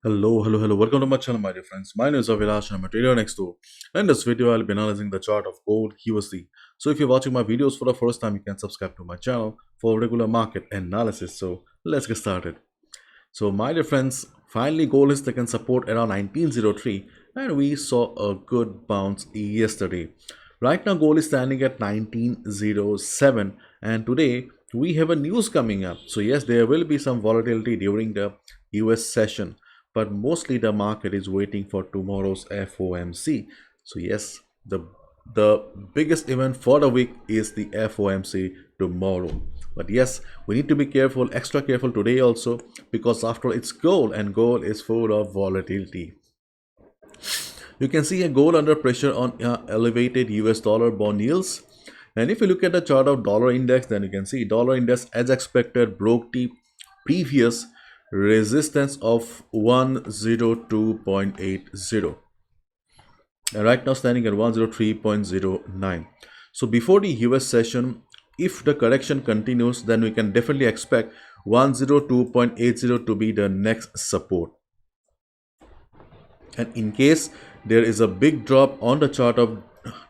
Hello. Welcome to my channel, my dear friends. My name is Avilash and I'm a trader next door. In this video, I'll be analyzing the chart of gold USD. So if you're watching my videos for the first time, you can subscribe to my channel for regular market analysis. So let's get started. So my dear friends, finally gold has taken support around 1903 and we saw a good bounce yesterday. Right now gold is standing at 1907 and today we have a news coming up. So yes, there will be some volatility during the US session, but mostly the market is waiting for tomorrow's FOMC. So yes, the biggest event for the week is the FOMC tomorrow. But yes, we need to be careful, extra careful today also, because after all, it's gold and gold is full of volatility. You can see a gold under pressure on elevated US dollar bond yields. And if you look at the chart of dollar index, then you can see dollar index as expected broke the previous resistance of 102.80 and right now standing at 103.09. So before the US session, if the correction continues, then we can definitely expect 102.80 to be the next support. And in case there is a big drop on the chart of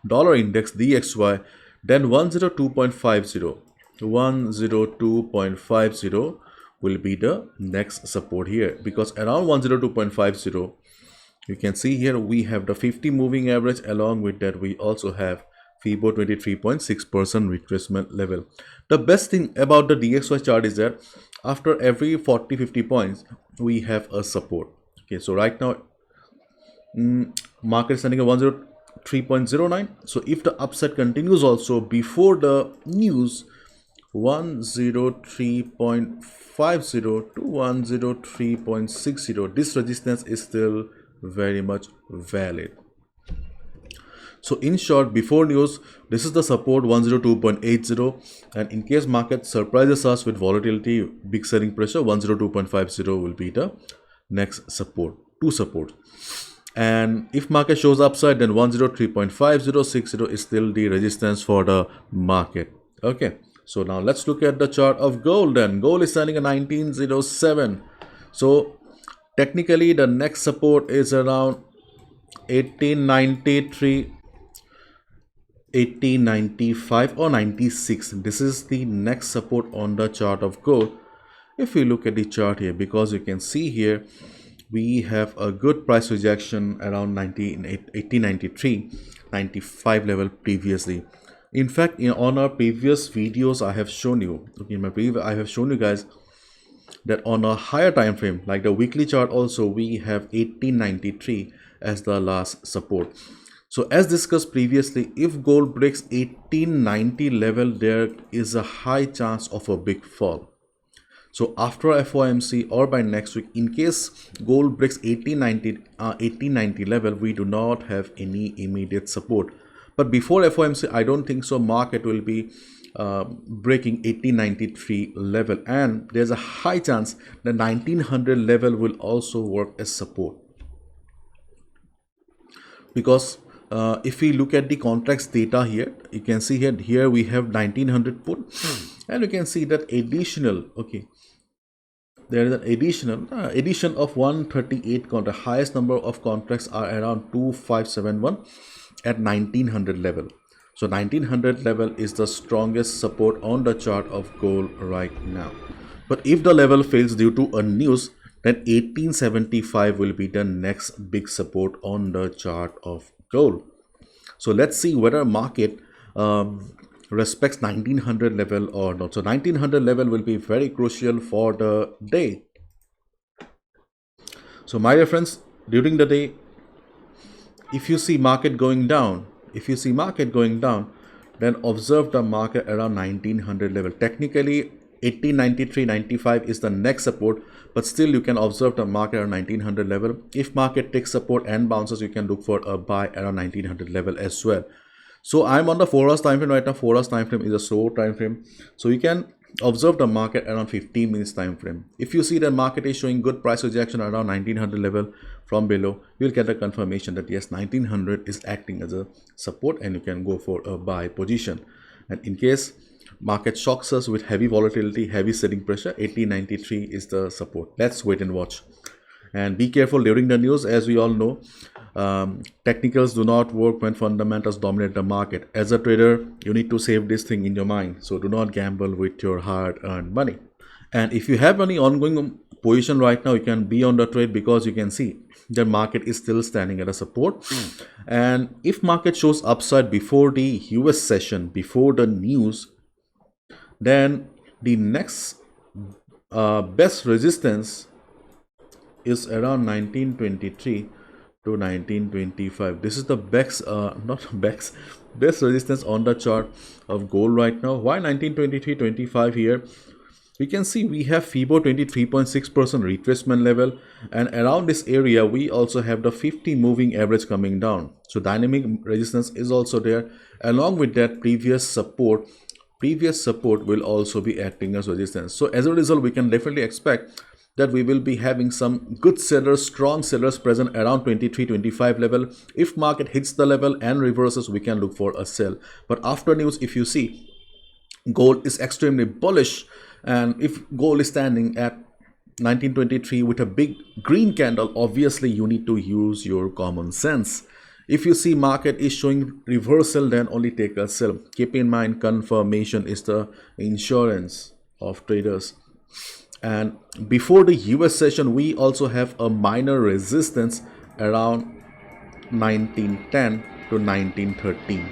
dollar index DXY, then 102.50 will be the next support here, because around 102.50 you can see here we have the 50 moving average. Along with that, we also have FIBO 23.6% retracement level. The best thing about the DXY chart is that after every 40-50 points we have a support. Okay, so right now market is standing at 103.09. So if the upside continues also before the news, 103.50 to 103.60, this resistance is still very much valid. So in short, before news, this is the support 102.80, and in case market surprises us with volatility, big selling pressure, 102.50 will be the next support, two support. And if market shows upside, then 103.5060 is still the resistance for the market. Okay, so now let's look at the chart of gold. Then gold is standing at 1907. So technically the next support is around 1893, 1895 or 96. This is the next support on the chart of gold. If we look at the chart here, because you can see here we have a good price rejection around 1893, 95 level previously. In fact, on our previous videos I have shown you, I have shown you guys that on a higher time frame, like the weekly chart also, we have 1893 as the last support. So as discussed previously, if gold breaks 1890 level, there is a high chance of a big fall. So after FOMC or by next week, in case gold breaks 1890 level, we do not have any immediate support. But before FOMC, I don't think so market will be breaking 1893 level, and there's a high chance the 1900 level will also work as support, because if we look at the contracts data here, you can see here we have 1900 put, and you can see that additional, okay, there is an addition of 138 contracts. Highest number of contracts are around 2571 at 1900 level. So 1900 level is the strongest support on the chart of gold right now. But if the level fails due to a news, then 1875 will be the next big support on the chart of gold. So let's see whether market respects 1900 level or not. So 1900 level will be very crucial for the day. So my dear friends, during the day, if you see market going down, then observe the market around 1900 level. Technically 1893, 95 is the next support, but still you can observe the market around 1900 level. If market takes support and bounces, you can look for a buy around 1900 level as well. So I'm on the 4 hours time frame right now. 4 hours time frame is a slow time frame, so you can observe the market around 15 minutes time frame. If you see the market is showing good price rejection around 1900 level from below, you'll get a confirmation that yes, 1900 is acting as a support and you can go for a buy position. And in case market shocks us with heavy volatility, heavy selling pressure, 1893 is the support. Let's wait and watch. And be careful during the news. As we all know, technicals do not work when fundamentals dominate the market. As a trader, you need to save this thing in your mind. So do not gamble with your hard-earned money. And if you have any ongoing position right now, you can be on the trade, because you can see the market is still standing at a support. And if market shows upside before the US session, before the news, then the next best resistance is around 1923 to 1925. This is the best best resistance on the chart of gold right now. Why 1923-25 here? We can see we have FIBO 23.6% retracement level, and around this area we also have the 50 moving average coming down. So dynamic resistance is also there. Along with that, previous support will also be acting as resistance. So as a result, we can definitely expect that we will be having some good sellers, strong sellers present around 23-25 level. If market hits the level and reverses, we can look for a sell. But after news, if you see, gold is extremely bullish, and if gold is standing at 1923 with a big green candle, obviously you need to use your common sense. If you see market is showing reversal, then only take a sell. Keep in mind, confirmation is the insurance of traders. And before the US session, we also have a minor resistance around 1910 to 1913.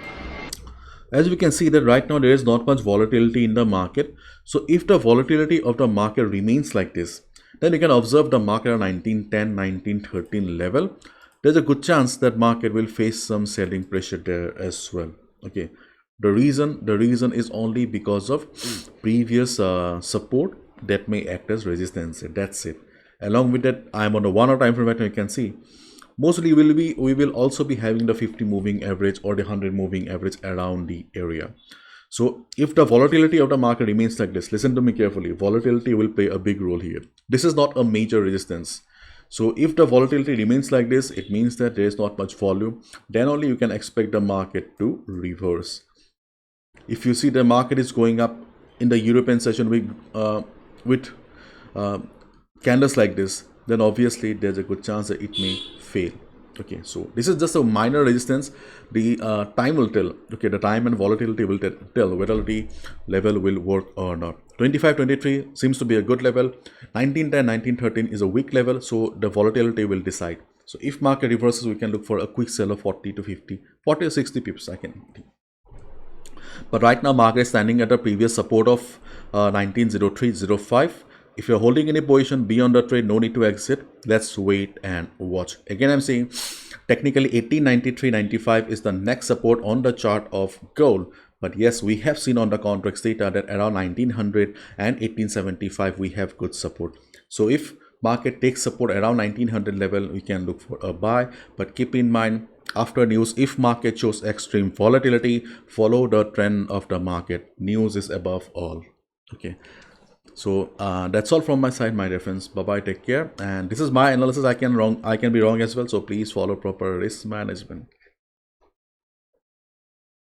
As we can see that right now there is not much volatility in the market. So if the volatility of the market remains like this, then you can observe the market at 1910, 1913 level. There's a good chance that market will face some selling pressure there as well. Okay, the reason is only because of previous support that may act as resistance. That's it. Along with that, I'm on the 1 hour time frame right now. You can see mostly we will also be having the 50 moving average or the 100 moving average around the area. So if the volatility of the market remains like this, listen to me carefully, volatility will play a big role here. This is not a major resistance. So if the volatility remains like this, it means that there is not much volume. Then only you can expect the market to reverse. If you see the market is going up in the European session with candles like this, then obviously there's a good chance that it may fail. Okay, so this is just a minor resistance. The time will tell. Okay, the time and volatility will tell whether the level will work or not. 25-23 seems to be a good level. 1910, 1913 is a weak level, so the volatility will decide. So if market reverses, we can look for a quick sell of 40 to 50, 40 or 60 pips. I can think. But right now market is standing at the previous support of 1903.05. If you're holding any position, be on the trade, no need to exit. Let's wait and watch. Again, I'm saying technically 1893.95 is the next support on the chart of gold. But yes, we have seen on the contracts data that around 1900 and 1875 we have good support. So if market takes support around 1900 level, we can look for a buy. But keep in mind, after news, if market shows extreme volatility, follow the trend of the market. News is above all. Okay, so that's all from my side, my dear friends. Bye bye, take care. And this is my analysis. I can be wrong as well, so please follow proper risk management.